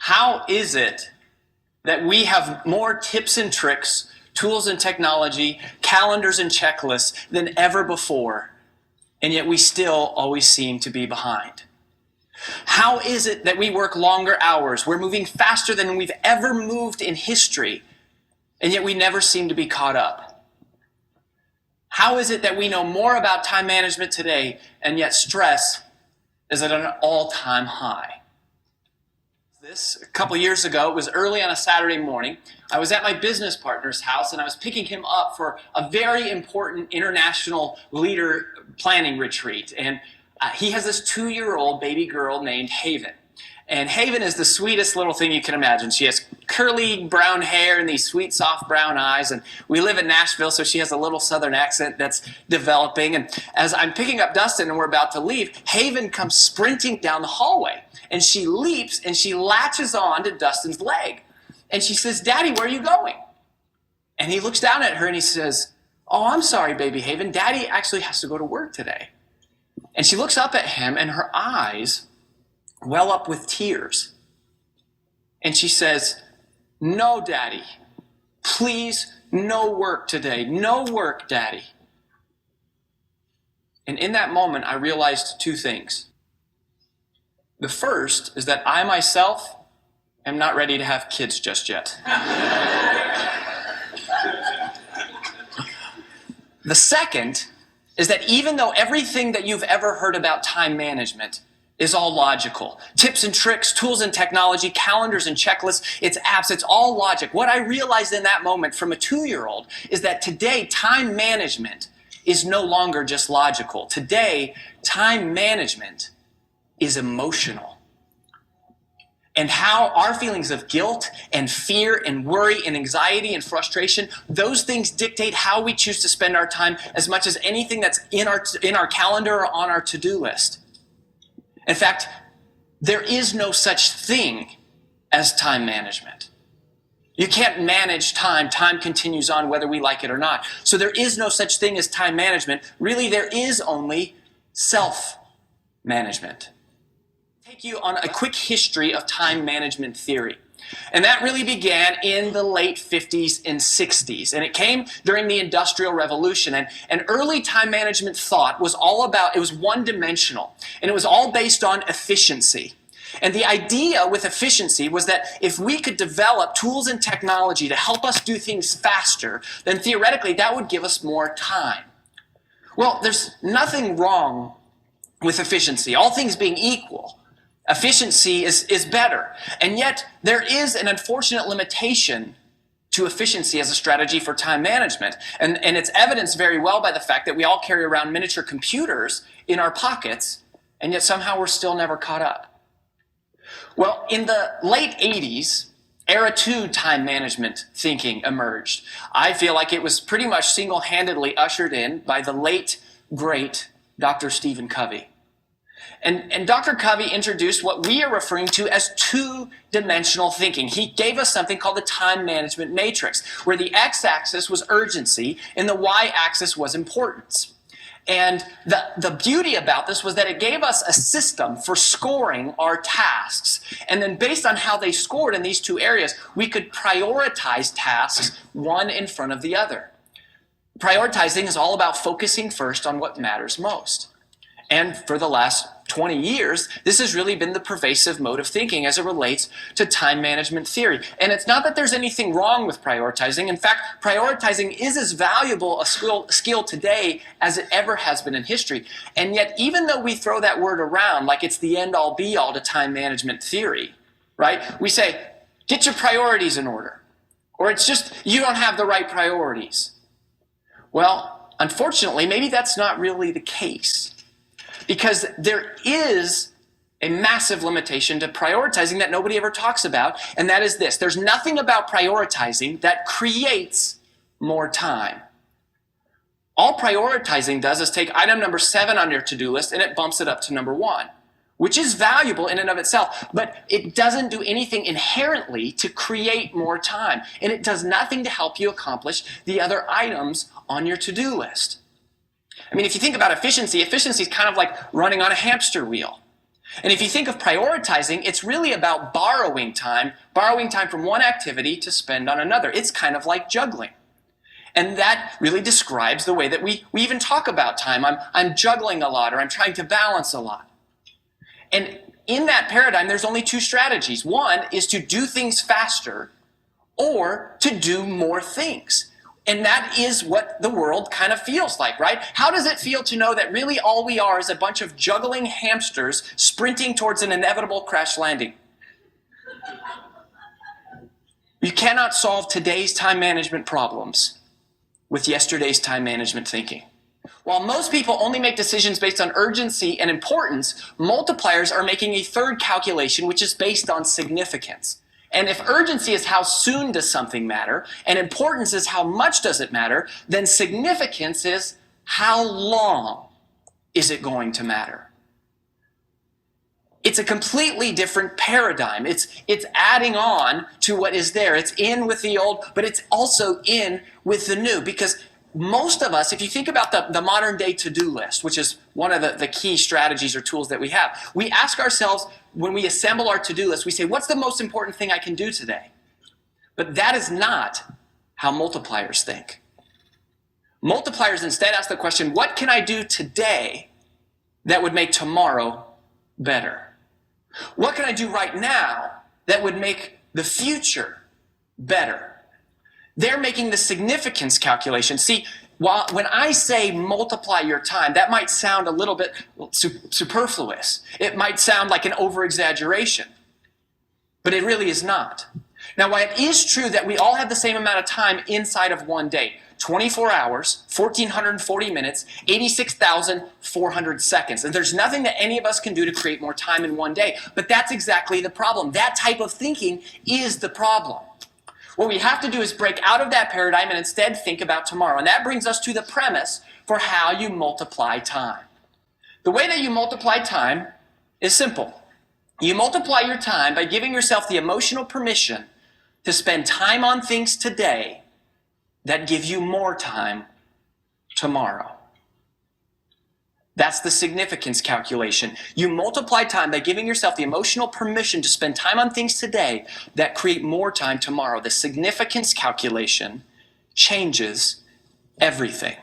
How is it that we have more tips and tricks, tools and technology, calendars and checklists than ever before, and yet we still always seem to be behind? How is it that we work longer hours? We're moving faster than we've ever moved in history, and yet we never seem to be caught up? How is it that we know more about time management today, and yet stress is at an all-time high? A couple years ago, it was early on a Saturday morning. I was at my business partner's house, and I was picking him up for a very important international leader planning retreat. And he has this 2-year-old baby girl named Haven. And Haven is the sweetest little thing you can imagine. She has curly brown hair and these sweet, soft brown eyes. And we live in Nashville, so she has a little southern accent that's developing. And as I'm picking up Dustin and we're about to leave, Haven comes sprinting down the hallway. And she leaps and she latches on to Dustin's leg. And she says, "Daddy, where are you going?" And he looks down at her and he says, "Oh, I'm sorry, baby Haven. Daddy actually has to go to work today." And she looks up at him and her eyes well up with tears. And she says, "No, Daddy. Please, no work today. No work, Daddy." And in that moment, I realized two things. The first is that I myself am not ready to have kids just yet. The second is that even though everything that you've ever heard about time management is all logical, tips and tricks, tools and technology, calendars and checklists, it's apps, it's all logic. What I realized in that moment from a 2-year-old is that today time management is no longer just logical. Today, time management is emotional. And how our feelings of guilt and fear and worry and anxiety and frustration, those things dictate how we choose to spend our time as much as anything that's in our calendar or on our to-do list. In fact, there is no such thing as time management. You can't manage time. Time continues on whether we like it or not. So there is no such thing as time management. Really, there is only self-management. Take you on a quick history of time management theory. And that really began in the late 50s and 60s. And it came during the Industrial Revolution. And early time management thought was all about, it was one-dimensional. And it was all based on efficiency. And the idea with efficiency was that if we could develop tools and technology to help us do things faster, then theoretically that would give us more time. Well, there's nothing wrong with efficiency. All things being equal, efficiency is better. And yet, there is an unfortunate limitation to efficiency as a strategy for time management. And it's evidenced very well by the fact that we all carry around miniature computers in our pockets, and yet somehow we're still never caught up. Well, in the late 80s, Era 2 time management thinking emerged. I feel like it was pretty much single-handedly ushered in by the late, great Dr. Stephen Covey. And Dr. Covey introduced what we are referring to as two-dimensional thinking. He gave us something called the time management matrix, where the x-axis was urgency and the y-axis was importance. And the beauty about this was that it gave us a system for scoring our tasks. And then based on how they scored in these two areas, we could prioritize tasks one in front of the other. Prioritizing is all about focusing first on what matters most. And for the last 20 years, this has really been the pervasive mode of thinking as it relates to time management theory. And it's not that there's anything wrong with prioritizing. In fact, prioritizing is as valuable a skill today as it ever has been in history. And yet, even though we throw that word around like it's the end-all be-all to time management theory, right? We say, get your priorities in order. Or it's just, you don't have the right priorities. Well, unfortunately, maybe that's not really the case. Because there is a massive limitation to prioritizing that nobody ever talks about, and that is this. There's nothing about prioritizing that creates more time. All prioritizing does is take item number 7 on your to-do list and it bumps it up to number 1, which is valuable in and of itself, but it doesn't do anything inherently to create more time, and it does nothing to help you accomplish the other items on your to-do list. I mean, if you think about efficiency, efficiency is kind of like running on a hamster wheel. And if you think of prioritizing, it's really about borrowing time from one activity to spend on another. It's kind of like juggling. And that really describes the way that we even talk about time. I'm juggling a lot, or I'm trying to balance a lot. And in that paradigm, there's only two strategies. One is to do things faster or to do more things. And that is what the world kind of feels like, right? How does it feel to know that really all we are is a bunch of juggling hamsters sprinting towards an inevitable crash landing? You cannot solve today's time management problems with yesterday's time management thinking. While most people only make decisions based on urgency and importance, multipliers are making a third calculation which is based on significance. And if urgency is how soon does something matter, and importance is how much does it matter, then significance is how long is it going to matter. It's a completely different paradigm. It's adding on to what is there. It's in with the old, but it's also in with the new. Because most of us, if you think about the modern day to-do list, which is one of the key strategies or tools that we have, we ask ourselves, when we assemble our to-do list, we say, what's the most important thing I can do today? But that is not how multipliers think. Multipliers instead ask the question, what can I do today that would make tomorrow better? What can I do right now that would make the future better? They're making the significance calculation. See, when I say multiply your time, that might sound a little bit superfluous. It might sound like an over-exaggeration, but it really is not. Now, while it is true that we all have the same amount of time inside of one day, 24 hours, 1,440 minutes, 86,400 seconds. And there's nothing that any of us can do to create more time in one day. But that's exactly the problem. That type of thinking is the problem. What we have to do is break out of that paradigm and instead think about tomorrow. And that brings us to the premise for how you multiply time. The way that you multiply time is simple. You multiply your time by giving yourself the emotional permission to spend time on things today that give you more time tomorrow. That's the significance calculation. You multiply time by giving yourself the emotional permission to spend time on things today that create more time tomorrow. The significance calculation changes everything.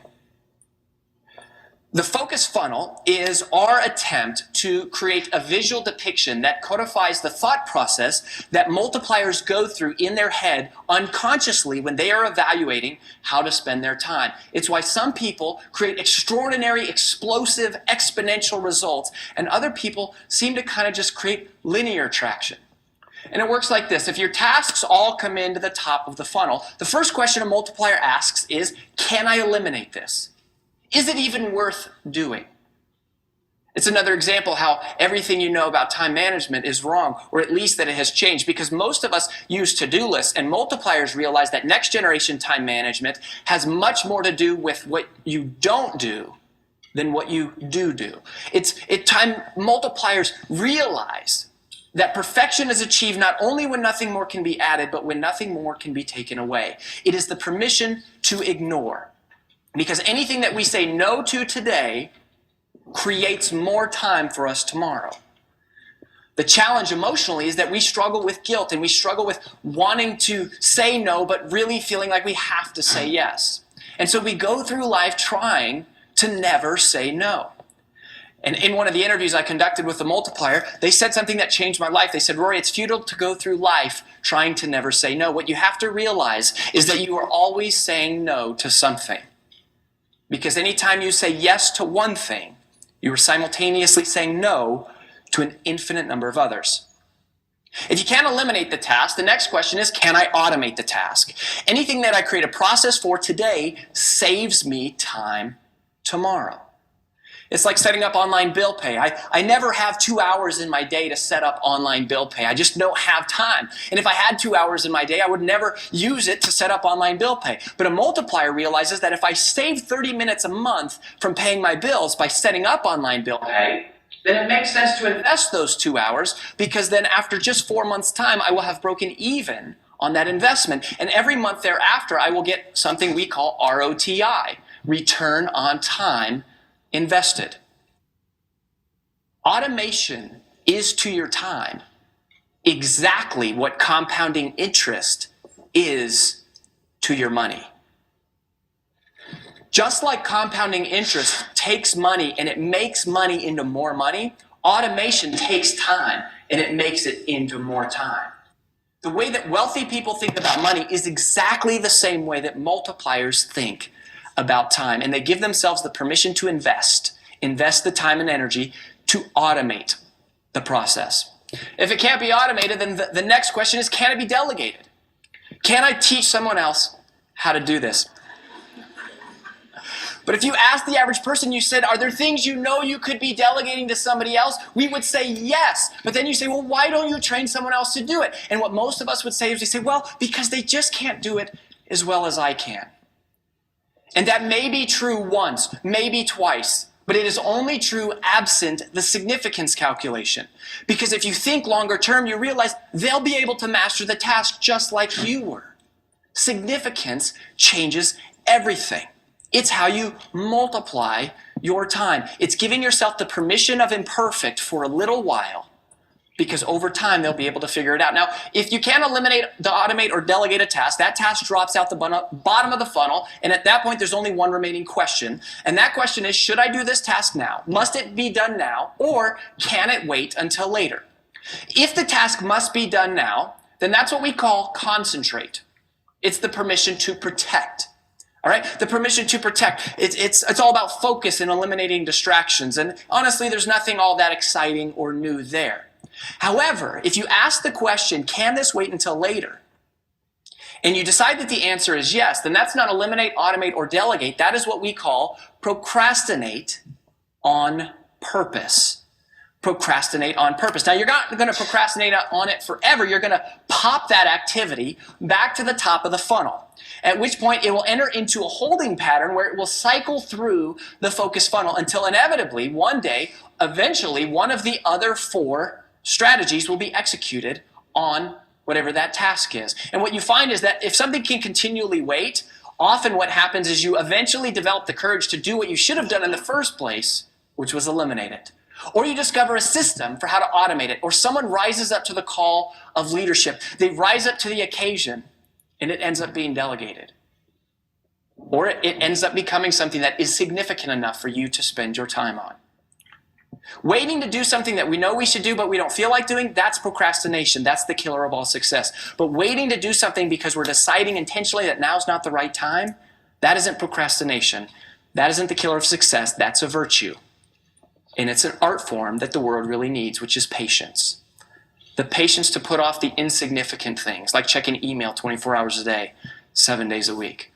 The focus funnel is our attempt to create a visual depiction that codifies the thought process that multipliers go through in their head unconsciously when they are evaluating how to spend their time. It's why some people create extraordinary, explosive, exponential results, and other people seem to kind of just create linear traction. And it works like this. If your tasks all come into the top of the funnel, the first question a multiplier asks is, can I eliminate this? Is it even worth doing? It's another example how everything you know about time management is wrong, or at least that it has changed, because most of us use to-do lists, and multipliers realize that next generation time management has much more to do with what you don't do than what you do. Time multipliers realize that perfection is achieved not only when nothing more can be added, but when nothing more can be taken away. It is the permission to ignore. Because anything that we say no to today creates more time for us tomorrow. The challenge emotionally is that we struggle with guilt, and we struggle with wanting to say no but really feeling like we have to say yes. And so we go through life trying to never say no. And in one of the interviews I conducted with the multiplier, they said something that changed my life. They said, Rory, it's futile to go through life trying to never say no. What you have to realize is that you are always saying no to something. Because anytime you say yes to one thing, you are simultaneously saying no to an infinite number of others. If you can't eliminate the task, the next question is, can I automate the task? Anything that I create a process for today saves me time tomorrow. It's like setting up online bill pay. I never have 2 hours in my day to set up online bill pay. I just don't have time. And if I had 2 hours in my day, I would never use it to set up online bill pay. But a multiplier realizes that if I save 30 minutes a month from paying my bills by setting up online bill pay, then it makes sense to invest those 2 hours, because then after just 4 months' time, I will have broken even on that investment. And every month thereafter, I will get something we call ROTI, return on time invested. Automation is to your time exactly what compounding interest is to your money. Just like compounding interest takes money and it makes money into more money, automation takes time and it makes it into more time. The way that wealthy people think about money is exactly the same way that multipliers think about time. And they give themselves the permission to invest the time and energy to automate the process. If it can't be automated, then the next question is, can it be delegated? Can I teach someone else how to do this? But if you ask the average person, you said, are there things you know you could be delegating to somebody else? We would say yes. But then you say, well, why don't you train someone else to do it? And what most of us would say is we say, well, because they just can't do it as well as I can. And that may be true once, maybe twice, but it is only true absent the significance calculation. Because if you think longer term, you realize they'll be able to master the task just like you were. Significance changes everything. It's how you multiply your time. It's giving yourself the permission of imperfect for a little while, because over time they'll be able to figure it out. Now, if you can't automate or delegate a task, that task drops out the bottom of the funnel, and at that point there's only one remaining question. And that question is, should I do this task now? Must it be done now, or can it wait until later? If the task must be done now, then that's what we call concentrate. It's the permission to protect. All right, the permission to protect. It's all about focus and eliminating distractions. And honestly, there's nothing all that exciting or new there. However, if you ask the question, can this wait until later? And you decide that the answer is yes, then that's not eliminate, automate, or delegate. That is what we call procrastinate on purpose. Procrastinate on purpose. Now, you're not going to procrastinate on it forever. You're going to pop that activity back to the top of the funnel, at which point it will enter into a holding pattern where it will cycle through the focus funnel until inevitably, one day, eventually, one of the other 4 strategies will be executed on whatever that task is. And what you find is that if something can continually wait, often what happens is you eventually develop the courage to do what you should have done in the first place, which was eliminate it. Or you discover a system for how to automate it, or someone rises up to the call of leadership. They rise up to the occasion, and it ends up being delegated. Or it ends up becoming something that is significant enough for you to spend your time on. Waiting to do something that we know we should do but we don't feel like doing, that's procrastination. That's the killer of all success. But waiting to do something because we're deciding intentionally that now's not the right time, that isn't procrastination. That isn't the killer of success. That's a virtue. And it's an art form that the world really needs, which is patience. The patience to put off the insignificant things, like checking email 24 hours a day, 7 days a week.